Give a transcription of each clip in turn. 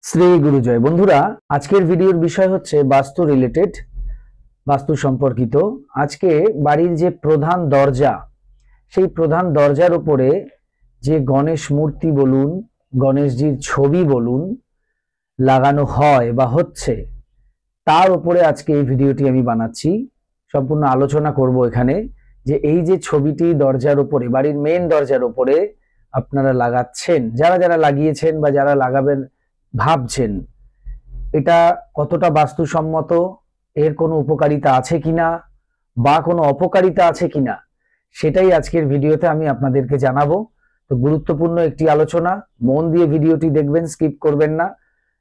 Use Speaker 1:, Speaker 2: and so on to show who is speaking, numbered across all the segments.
Speaker 1: শ্রী গুরুজয় বন্ধুরা, আজকের ভিডিওর বিষয় হচ্ছে বাস্তু রিলেটেড, বাস্তু সম্পর্কিত। আজকে বাড়ির যে প্রধান দরজা, সেই প্রধান দরজার উপরে যে গণেশ মূর্তি বলুন, গণেশজির ছবি বলুন লাগানো হয় বা হচ্ছে, তার উপরে আজকে এই ভিডিওটি আমি বানাচ্ছি। সম্পূর্ণ আলোচনা করব এখানে যে এই যে ছবিটি দরজার উপরে, বাড়ির মেন দরজার উপরে আপনারা লাগাচ্ছেন, যারা যারা লাগিয়েছেন বা যারা লাগাবেন ভাবছেন, এটা কতটা বাস্তুসম্মত, এর কোনো উপকারিতা আছে কিনা বা কোনো অপকারিতা আছে কিনা, সেটাই আজকের ভিডিওতে আমি আপনাদেরকে জানাবো। তো গুরুত্বপূর্ণ একটি আলোচনা, মন দিয়ে ভিডিওটি দেখবেন, স্কিপ করবেন না।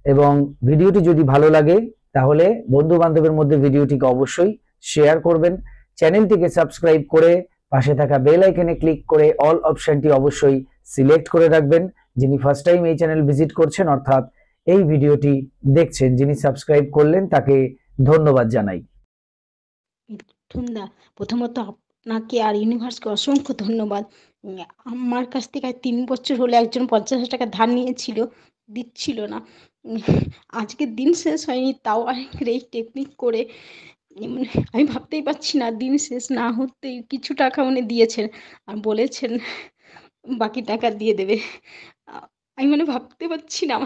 Speaker 1: এবং ভিডিওটি যদি ভালো লাগে তাহলে বন্ধু বান্ধবের মধ্যে ভিডিওটিকে অবশ্যই শেয়ার করবেন। চ্যানেলটিকে সাবস্ক্রাইব করে পাশে থাকা বেল আইকনে ক্লিক করে অল অপশনটি অবশ্যই সিলেক্ট করে রাখবেন। যিনি ফার্স্ট টাইম এই চ্যানেল ভিজিট করছেন, অর্থাৎ এই ভিডিওটি দেখছেন, যিনি সাবস্ক্রাইব করলেন তাকে ধন্যবাদ জানাই।
Speaker 2: মিঠুনদা, প্রথমত আপনাকে আর ইউনিভার্সকে অসংখ্য ধন্যবাদ। আমার কাছ থেকে 3 বছর হলে একজন 50,000 টাকা ধার নিয়েছিল, দিচ্ছিল না। আজকের দিন শেষ হয়নি, তাও এই টেকনিক করে আমি ভাবতেই পারছি না, দিন শেষ না হতেই কিছু টাকা উনি দিয়েছেন আর বলেছেন বাকি টাকা দিয়ে দেবে। আমি ভাবতে পারছি না।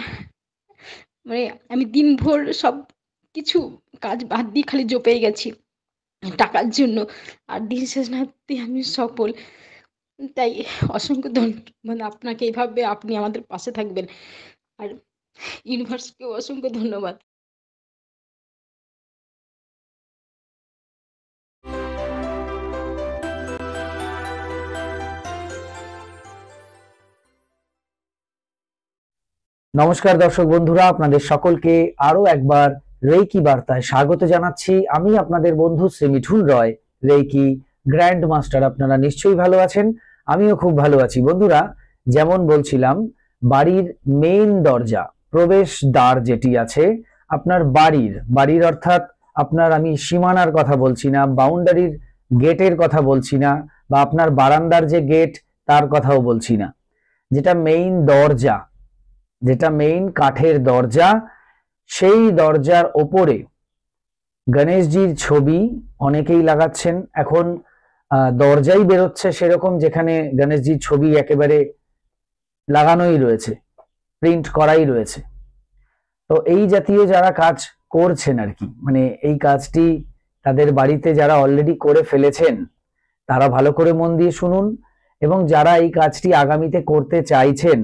Speaker 2: আমি দিনভর সব কিছু কাজ বাদ দিয়ে খালি জপেই গেছি টাকার জন্য, আর দিন শেষ না হতে আমি সফল। তাই অসংখ্য ধন্যবাদ আপনাকে। এইভাবে আপনি আমাদের পাশে থাকবেন, আর ইউনিভার্সকেও অসংখ্য ধন্যবাদ।
Speaker 1: নমস্কার দর্শক বন্ধুরা, আপনাদের সকলকে আরো একবার রেইকি বার্তায় স্বাগত জানাচ্ছি। আমি আপনাদের বন্ধু শ্রী মিঠুন রয়, রেইকি গ্র্যান্ড মাস্টার। আপনারা নিশ্চয়ই ভালো আছেন, আমিও খুব ভালো আছি। বন্ধুরা, যেমন বলছিলাম, বাড়ির মেইন দরজা, প্রবেশ দ্বার যেটি আছে আপনার বাড়ির অর্থাৎ আপনার, আমি সীমানার কথা বলছি না, বাউন্ডারির গেটের কথা বলছি না, বা আপনার বারান্দার যে গেট তার কথাও বলছি না। যেটা মেইন দরজা, যেটা মেইন কাঠের দরজা, সেই দরজার ওপরে গণেশজির ছবি অনেকেই লাগাচ্ছেন। এখন দরজাই বেরোচ্ছে সেরকম, যেখানে গণেশজির ছবি একেবারে লাগানোই রয়েছে, প্রিন্ট করাই রয়েছে। তো এই জাতীয় যারা কাজ করছেন আর কি, এই কাজটি তাদের বাড়িতে যারা অলরেডি করে ফেলেছেন তারা ভালো করে মন দিয়ে শুনুন, এবং যারা এই কাজটি আগামীতে করতে চাইছেন,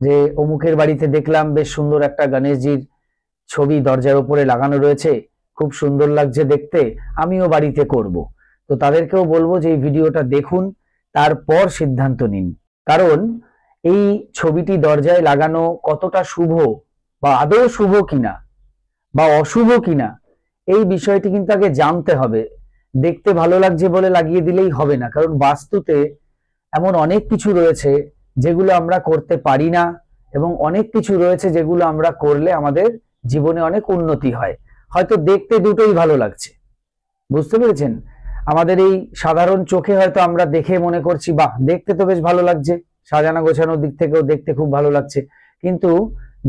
Speaker 1: যে অমুকের বাড়িতে দেখলাম বেশ সুন্দর একটা গণেশজির ছবি দরজার উপরে লাগানো রয়েছে, খুব সুন্দর লাগছে দেখতে, আমিও বাড়িতে করব, তো তাদেরকেও বলবো যে এই ভিডিওটা দেখুন, তারপর সিদ্ধান্ত নিন। কারণ এই ছবিটি দরজায় লাগানো কতটা শুভ, বা আদৌ শুভ কিনা বা অশুভ কিনা, এই বিষয়টি কিন্তু আগে জানতে হবে। দেখতে ভালো লাগছে বলে লাগিয়ে দিলেই হবে না, কারণ বাস্তুতে এমন অনেক কিছু রয়েছে যেগুলো আমরা করতে পারি না, এবং অনেক কিছু রয়েছে যেগুলো আমরা করলে আমাদের জীবনে অনেক উন্নতি হয়। হয়তো দেখতে দুটোই ভালো লাগছে, বুঝতে পেরেছেন? আমাদের এই সাধারণ চোখে হয়তো আমরা দেখে মনে করছি বাহ, দেখতে তো বেশ ভালো লাগছে, সাজানো গোছানোর দিক থেকেও দেখতে খুব ভালো লাগছে, কিন্তু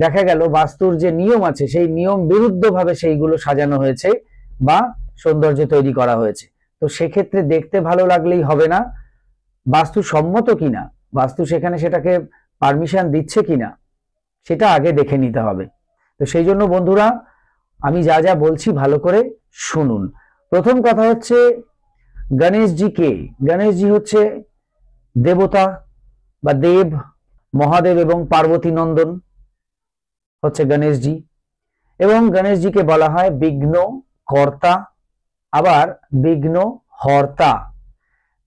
Speaker 1: দেখা গেল বাস্তুর যে নিয়ম আছে সেই নিয়ম বিরুদ্ধ ভাবে সেইগুলো সাজানো হয়েছে বা সৌন্দর্য তৈরি করা হয়েছে। তো সেক্ষেত্রে দেখতে ভালো লাগলেই হবে না, বাস্তুসম্মত কিনা, বাস্তু সেখানে সেটাকে পারমিশন দিচ্ছে কিনা, সেটা আগে দেখে নিতে হবে। তো সেই জন্য বন্ধুরা, আমি যা যা বলছি ভালো করে শুনুন। প্রথম কথা হচ্ছে, গণেশজি কে? গণেশজি হচ্ছে দেবতা বা দেব, মহাদেব এবং পার্বতী নন্দন হচ্ছে গণেশজি। এবং গণেশজিকে বলা হয় বিঘ্ন কর্তা, আবার বিঘ্ন হর্তা।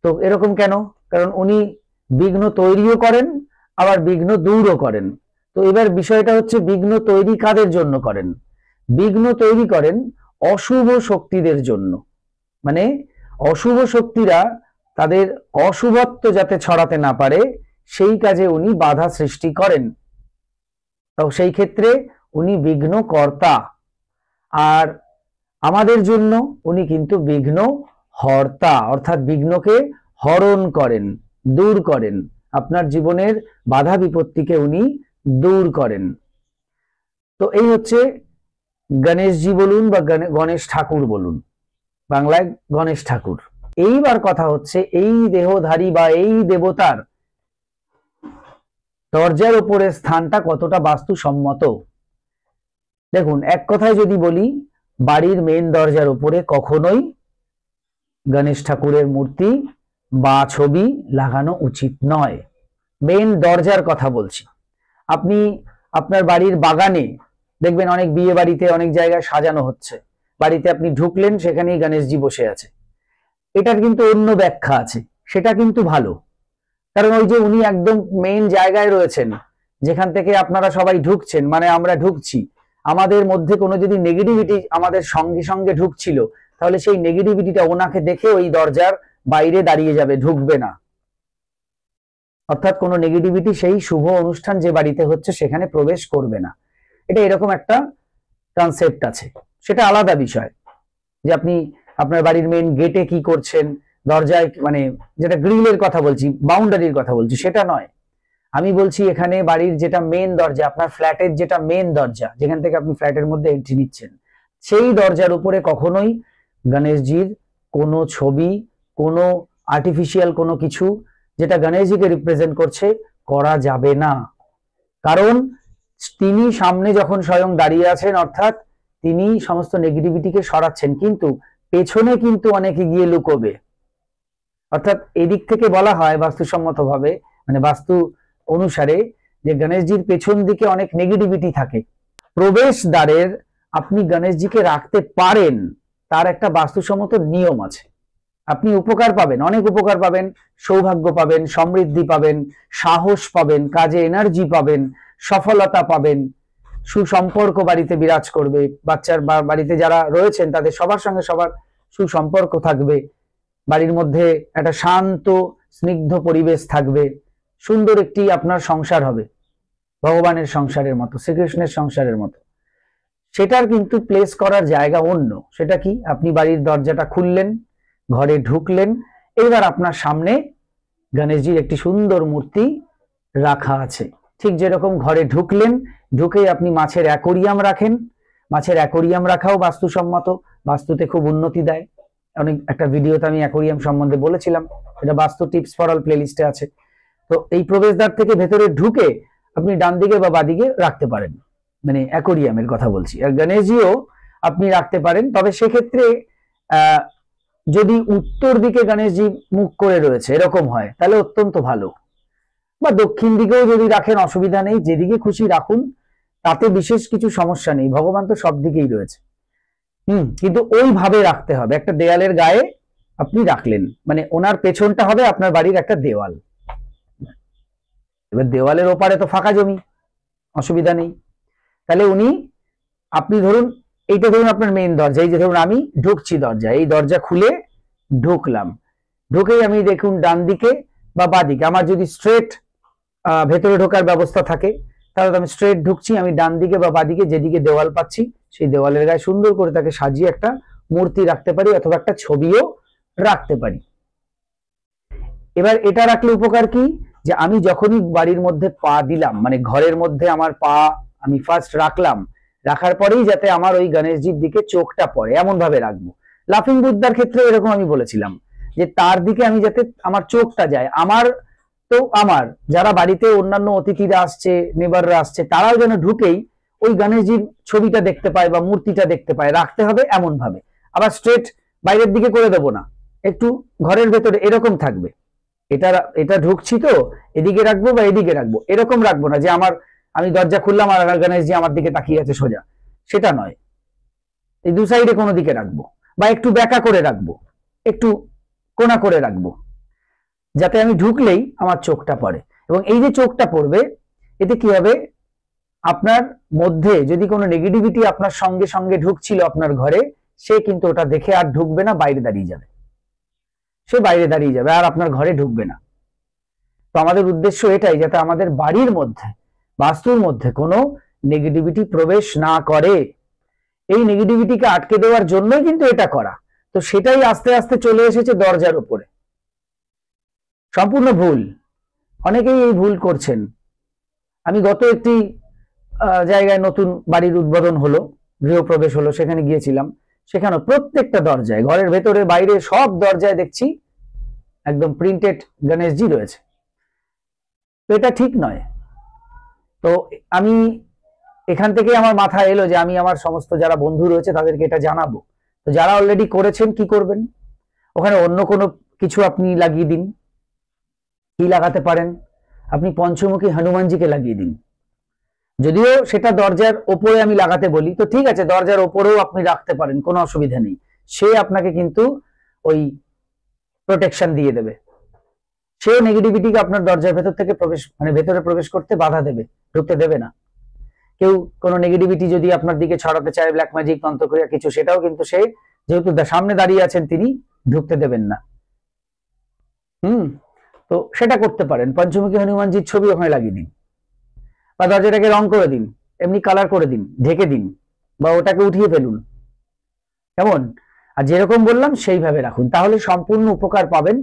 Speaker 1: তো এরকম কেন? কারণ উনি বিঘ্ন তৈরিও করেন, আবার বিঘ্ন দূরও করেন। তো এবার বিষয়টা হচ্ছে, বিঘ্ন তৈরি কাদের জন্য করেন? বিঘ্ন তৈরি করেন অশুভ শক্তিদের জন্য। অশুভ শক্তিরা তাদের অশুভত্ব যাতে ছড়াতে না পারে, সেই কাজে উনি বাধা সৃষ্টি করেন। তো সেই ক্ষেত্রে উনি বিঘ্ন কর্তা, আর আমাদের জন্য উনি কিন্তু বিঘ্ন হর্তা, অর্থাৎ বিঘ্নকে হরণ করেন, দূর করেন, আপনার জীবনের বাধা বিপত্তিকে উনি দূর করেন। তো এই হচ্ছে গণেশজি বলুন বা গণেশ ঠাকুর বলুন, বাংলায় গণেশ ঠাকুর। এইবার কথা হচ্ছে এই দেহধারী বা এই দেবতার দরজার উপরে স্থানটা কতটা বাস্তুসম্মত। দেখুন, এক কথায় যদি বলি, বাড়ির মেন দরজার উপরে কখনোই গণেশ ঠাকুরের মূর্তি বা ছবি লাগানো উচিত নয়। মেন দরজার কথা বলছি। আপনি আপনার বাড়ির বাগানে দেখবেন অনেক বিয়ে বাড়িতে অনেক জায়গায় সাজানো হচ্ছে, বাড়িতে আপনি ঢুকলেন সেখানেই গণেশজি বসে আছে। এটার কিন্তু অন্য ব্যাখ্যা আছে, সেটা কিন্তু ভালো। কারণ ওই যে উনি একদম মেইন জায়গায় রয়েছেন, যেখান থেকে আপনারা সবাই ঢুকছেন, মানে আমরা ঢুকছি, আমাদের মধ্যে কোনো যদি নেগেটিভিটি আমাদের সঙ্গে সঙ্গে ঢুকছিল, তাহলে সেই নেগেটিভিটিটা ওনাকে দেখে ওই দরজার বাইরে দাঁড়িয়ে যাবে, ঢুকবে না। অর্থাৎ কোনো নেগেটিভিটি সেই শুভ অনুষ্ঠান যে বাড়িতে হচ্ছে সেখানে প্রবেশ করবে না। এটা এরকম একটা কনসেপ্ট আছে, সেটা আলাদা বিষয়। যে আপনি আপনার বাড়ির মেইন গেটে কি করছেন, দরজায়, মানে যেটা গ্রিলের কথা বলছি, বাউন্ডারির কথা বলছি, সেটা নয়। আমি বলছি এখানে বাড়ির যেটা মেন দরজা, আপনার ফ্ল্যাটের যেটা মেন দরজা, যেখান থেকে আপনি ফ্ল্যাটের মধ্যে এন্ট্রি নিচ্ছেন, সেই দরজার উপরে কখনোই গণেশজির কোনো ছবি, কোনো আর্টিফিশিয়াল কোনো কিছু যেটা গণেশজিকে রিপ্রেজেন্ট করছে করা যাবে না। কারণ তিনি সামনে যখন স্বয়ং দাঁড়িয়ে আছেন, অর্থাৎ তিনি সমস্ত নেগেটিভিটিকে সরাচ্ছেন, কিন্তু পেছনে কিন্তু অনেকে গিয়ে লুকোবে। অর্থাৎ এদিক থেকে বলা হয় বাস্তুসম্মতভাবে, মানে বাস্তু অনুসারে, যে গণেশজির পেছন দিকে অনেক নেগেটিভিটি থাকে। প্রবেশ দ্বারের আপনি গণেশজিকে রাখতে পারেন, তার একটা বাস্তুসম্মত নিয়ম আছে। আপনি উপকার পাবেন, অনেক উপকার পাবেন, সৌভাগ্য পাবেন, সমৃদ্ধি পাবেন, সাহস পাবেন, কাজে এনার্জি পাবেন, সফলতা পাবেন, সুসম্পর্ক বাড়িতে বিরাজ করবে, বাচ্চার বাড়িতে যারা রয়েছেন তাদের সবার সঙ্গে সবার সুসম্পর্ক থাকবে, বাড়ির মধ্যে একটা শান্ত স্নিগ্ধ পরিবেশ থাকবে, সুন্দর একটি আপনার সংসার হবে, ভগবানের সংসারের মতো, শ্রীকৃষ্ণের সংসারের মতো। সেটার কিন্তু প্লেস করার জায়গা অন্য। সেটা কি, আপনি বাড়ির দরজাটা খুললেন, ঘরে ঢুকলেন, এবার আপনার সামনে গণেশজির একটি সুন্দর মূর্তি রাখা আছে। ঠিক যেরকম ঘরে ঢুকলেন, ঢুকেই আপনি মাছের অ্যাকোরিয়াম রাখেন, মাছের অ্যাকোরিয়াম রাখাও বাস্তুসম্মত, বাস্তুতে খুব উন্নতি দেয়। অনেক একটা ভিডিওতে আমি অ্যাকোরিয়াম সম্বন্ধে বলেছিলাম, এটা বাস্তু টিপস ফর অল প্লেলিস্টে আছে। তো এই প্রবেশদ্বার থেকে ভেতরে ঢুকে আপনি ডান দিকে বা বাদিকে রাখতে পারেন, মানে অ্যাকোরিয়ামের কথা বলছি। আর গণেশজিও আপনি রাখতে পারেন, তবে সেক্ষেত্রে যদি উত্তর দিকে গণেশজি মুখ করে রয়েছে এরকম হয় তাহলে অত্যন্ত ভালো, বা দক্ষিণ দিকেও যদি রাখেন অসুবিধা নেই, যেদিকে খুশি রাখুন, তাতে বিশেষ কিছু সমস্যা নেই, ভগবান তো সব দিকেই রয়েছে। কিন্তু ওইভাবে রাখতে হবে, একটা দেয়ালের গায়ে আপনি রাখলেন, মানে ওনার পেছনটা হবে আপনার বাড়ির একটা দেওয়াল। এবার দেওয়ালের ওপারে তো ফাঁকা জমি, অসুবিধা নেই। তাহলে আপনি ধরুন, এইটা ধরুন আপনার মেইন দরজা, এই যে ধরুন আমি ঢুকছি দরজা, এই দরজা খুলে ঢুকলাম, ঢুকেই আমি দেখুন ডান দিকে বা বাদিকে, আমার যদি স্ট্রেট ভেতরে ঢোকার ব্যবস্থা থাকে তাহলে আমি স্ট্রেট ঢুকছি, আমি ডান দিকে বা বাদিকে যেদিকে দেওয়াল পাচ্ছি সেই দেওয়ালের গায়ে সুন্দর করে তাকে সাজিয়ে একটা মূর্তি রাখতে পারি, অথবা একটা ছবিও রাখতে পারি। এবার এটা রাখলে উপকার কি, যে আমি যখনই বাড়ির মধ্যে পা দিলাম, মানে ঘরের মধ্যে আমার পা আমি ফার্স্ট রাখলাম, রাখার পরেই যাতে আমার ওই গণেশজির দিকে চোখটা পড়ে এমন ভাবে রাখবো। লাফিং বুদ্ধার ক্ষেত্রে এরকম আমি বলেছিলাম, যে তার দিকে আমি যাতে আমার চোখটা যায়। আমার যারা বাড়িতে অন্যান্য অতিথিরা আসছে, নেবাররা আসছে, তারাও যেন ঢুকেই ওই গণেশজির ছবিটা দেখতে পায় বা মূর্তিটা দেখতে পায়, রাখতে হবে এমন ভাবে। আবার স্ট্রেট বাইরের দিকে করে দেবো না, একটু ঘরের ভেতরে এরকম থাকবে। এটা ঢুকছি তো এদিকে রাখবো বা এদিকে রাখবো, এরকম রাখবো না যে আমি দরজা খুললাম আর গণেশজি আমার দিকে তাকিয়ে আছে সোজা, সেটা নয়। এই দু সাইডে কোনো দিকে রাখবো, বা একটু ব্যাকা করে রাখবো, একটু কোণা করে রাখবো, যাতে আমি ঢুকলেই আমার চোখটা পড়ে। এবং এই যে চোখটা পড়বে, এতে কি হবে, আপনার মধ্যে যদি কোনো নেগেটিভিটি আপনার সঙ্গে সঙ্গে ঢুকছিল আপনার ঘরে, সে কিন্তু ওটা দেখে আর ঢুকবে না, বাইরে দাঁড়িয়ে যাবে, সে বাইরে দাঁড়িয়ে যাবে, আর আপনার ঘরে ঢুকবে না। তো আমাদের উদ্দেশ্য এটাই, যাতে আমাদের বাড়ির মধ্যে, বাস্তুর মধ্যে কোনো নেগেটিভিটি প্রবেশ না করে। এই নেগেটিভিটিকে আটকে দেওয়ার জন্যই কিন্তু এটা করা। তো সেটাই আস্তে আস্তে চলে এসেছে দরজার উপরে। সম্পূর্ণ ভুল, অনেকেই এই ভুল করছেন। আমি গত একটি জায়গায় নতুন বাড়ির উদ্বোধন হলো, গৃহপ্রবেশ হলো, সেখানে গিয়েছিলাম। সেখানে প্রত্যেকটা দরজায়, ঘরের ভেতরে বাইরে সব দরজায় দেখছি একদম প্রিন্টেড গণেশজি রয়েছে। তো এটা ঠিক নয়। তো আমি এখান থেকে আমার মাথায় এলো যে আমি আমার সমস্ত যারা বন্ধু রয়েছে তাদেরকে এটা জানাবো। তো যারা অলরেডি করেছেন কি করবেন, ওখানে অন্য কোনো কিছু আপনি লাগিয়ে দিন। কি লাগাতে পারেন, আপনি পঞ্চমুখী হনুমানজিকে লাগিয়ে দিন। যদিও সেটা দরজার ওপরে আমি লাগাতে বলি, তো ঠিক আছে, দরজার ওপরেও আপনি রাখতে পারেন, কোনো অসুবিধা নেই। সে আপনাকে কিন্তু ওই প্রোটেকশন দিয়ে দেবে। সেও নেগেটিভিটিকে আপনার দরজার ভেতর থেকে প্রবেশ, মানে ভেতরে প্রবেশ করতে বাধা দেবে, ঢুকতে দেবে না। কেউ কোনো নেগেটিভিটি যদি আপনার দিকে ছড়াতে চায়, ব্ল্যাক ম্যাজিক, তন্ত্রক্রিয়া কিছু, সেটাও কিন্তু সে, যেহেতু সামনে দাঁড়িয়ে আছেন তিনি, ঢুকতে দেবেন না। তো সেটা করতে পারেন, পঞ্চমুখী হনুমানজির ছবি ওখানে লাগিয়ে দিন, বা দরজাটাকে রং করে দিন, এমনি কালার করে দিন, ঢেকে দিন, বা ওটাকে উঠিয়ে ফেলুন, কেমন? আর যেরকম বললাম সেইভাবে রাখুন, তাহলে সম্পূর্ণ উপকার পাবেন,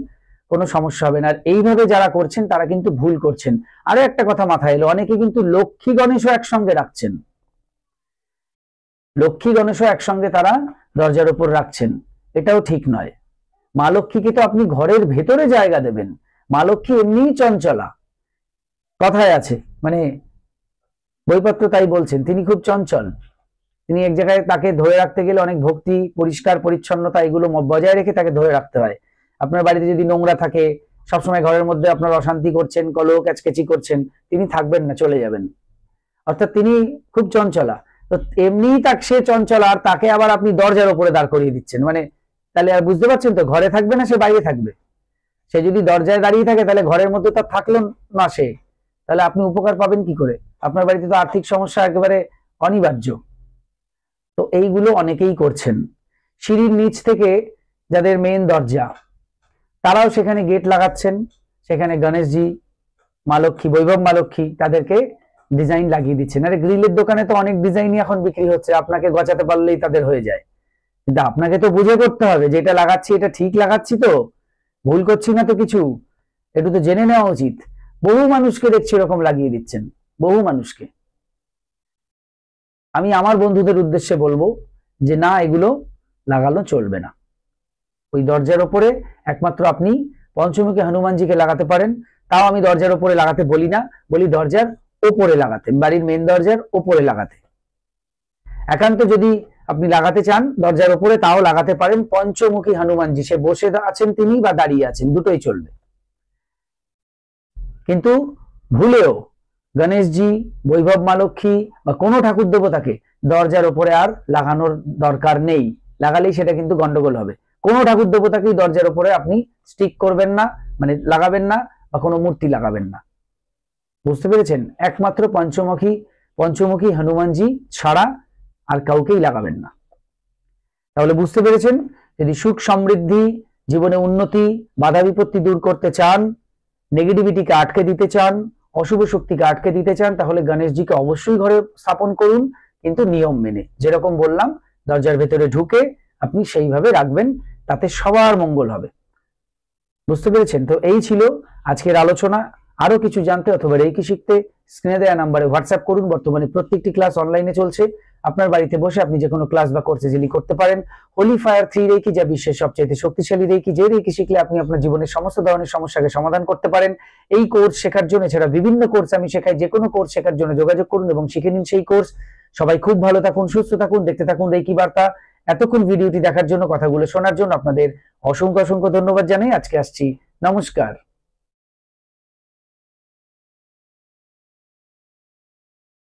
Speaker 1: কোনো সমস্যা হবে না। আর এইভাবে যারা করছেন তারা কিন্তু ভুল করছেন। আরো একটা কথা মাথায় এলো, অনেকে কিন্তু লক্ষ্মী গণেশও একসঙ্গে রাখছেন। লক্ষ্মী গণেশও একসঙ্গে তারা দরজার উপর রাখছেন, এটাও ঠিক নয়। মা লক্ষ্মীকে তো আপনি ঘরের ভেতরে জায়গা দেবেন। মা লক্ষ্মী এমনিই চঞ্চলা, কথায় আছে, মানে বইপত্র তাই বলছেন, তিনি খুব চঞ্চল। তিনি এক জায়গায়, তাকে ধরে রাখতে গেলে অনেক ভক্তি, পরিষ্কার পরিচ্ছন্নতা এগুলো বজায় রেখে তাকে ধরে রাখতে হয়। আপনার বাড়িতে যদি নোংরা থাকে, সবসময় ঘরের মধ্যে আপনার অশান্তি করছেন, কলহ ক্যাচকেচি করছেন, তিনি থাকবেন না, চলে যাবেন। অর্থাৎ তিনি খুব চঞ্চলা। তো এমনিই তাকে, সে চঞ্চলা, আর তাকে আবার আপনি দরজার উপরে দাঁড় করিয়ে দিচ্ছেন, মানে তাহলে আর বুঝতে পারছেন তো, ঘরে থাকবে না, সে বাইরে থাকবে। সে যদি দরজায় দাঁড়িয়ে থাকে তাহলে ঘরের মধ্যে তার থাকলো না সে, তাহলে আপনি উপকার পাবেন কি করে? আপনার বাড়িতে তো আর্থিক সমস্যা একেবারে অনিবার্য। তো এইগুলো অনেকেই করছেন। সিঁড়ির নিচ থেকে যাদের মেন দরজা, তারাও সেখানে গেট লাগাচ্ছেন, সেখানে গণেশজি, মা লক্ষ্মী, বৈভব মা লক্ষ্মী, তাদেরকে ডিজাইন লাগিয়ে দিচ্ছেন। আরে গ্রিলের দোকানে তো অনেক ডিজাইনই এখন বিক্রি হচ্ছে, আপনাকে গচাতে পারলেই তাদের হয়ে যায়। কিন্তু আপনাকে তো বুঝে করতে হবে যে এটা লাগাচ্ছি, এটা ঠিক লাগাচ্ছি তো, ভুল করছি না তো কিছু, একটু তো জেনে নেওয়া উচিত। বহু মানুষকে দেখছি এরকম লাগিয়ে দিচ্ছেন, বহু মানুষকে। আমি আমার বন্ধুদের উদ্দেশ্যে বলবো যে না, এগুলো লাগানো চলবে না। ওই দরজার ওপরে একমাত্র আপনি পঞ্চমুখী হনুমানজিকে লাগাতে পারেন, তাও আমি দরজার ওপরে লাগাতে বলি না, বলি দরজার ওপরে লাগাতে, বাড়ির মেন দরজার ওপরে লাগাতে। একান্ত যদি আপনি লাগাতে চান দরজার ওপরে, তাও লাগাতে পারেন পঞ্চমুখী হনুমানজি, সে বসে আছেন তিনি বা দাঁড়িয়ে আছেন, দুটোই চলবে। কিন্তু ভুলেও গণেশজি, বৈভব মা লক্ষ্মী বা কোনো ঠাকুর দেবতাকে দরজার ওপরে আর লাগানোর দরকার নেই। লাগালেই সেটা কিন্তু গন্ডগোল হবে। কোনো ঠাকুর দেবতাকেই দরজার ওপরে আপনি স্টিক করবেন না, মানে লাগাবেন না, বা কোনো মূর্তি লাগাবেন না। বুঝতে পেরেছেন? একমাত্র পঞ্চমুখী হনুমানজি ছাড়া আর কাউকেই লাগাবেন না। তাহলে বুঝতে পেরেছেন, যদি সুখ সমৃদ্ধি, জীবনে উন্নতি, বাধা বিপত্তি দূর করতে চান, নেগেটিভিটিকে আটকে দিতে চান, অশুভ শক্তিকে আটকে দিতে চান, তাহলে গণেশজিকে অবশ্যই ঘরে স্থাপন করুন, কিন্তু নিয়ম মেনে। যেরকম বললাম, দরজার ভেতরে ঢুকে আপনি সেইভাবে রাখবেন, তাতে সবার মঙ্গল হবে। বুঝতে পেরেছেন? তো এই ছিল আজকের আলোচনা। আরো কিছু জানতে অথবা রেকি শিখতে স্ক্রিনে দেওয়া নাম্বারে হোয়াটসঅ্যাপ করুন। বর্তমানে প্রত্যেকটি ক্লাস অনলাইনে চলছে, আপনার বাড়িতে বসে আপনি যে কোনো ক্লাস বা কোর্স ইজিলি করতে পারেন। হোলি ফায়ার 3 রেকি, যা বিশ্বের সবচেয়ে শক্তিশালী রেকি, যে রেকি শিখলে আপনি আপনার জীবনের সমস্ত ধরনের সমস্যাকে সমাধান করতে পারেন। এই কোর্স শেখার জন্য, এছাড়া বিভিন্ন কোর্স আমি শেখাই, যে কোনো কোর্স শেখার জন্য যোগাযোগ করুন এবং শিখে নিন সেই কোর্স। সবাই খুব ভালো থাকুন, সুস্থ থাকুন, দেখতে থাকুন রেকি বার্তা। এতক্ষণ ভিডিওটি দেখার জন্য, কথাগুলো শোনার জন্য আপনাদের অসংখ্য অসংখ্য ধন্যবাদ জানাই। আজকে আসছি, নমস্কার।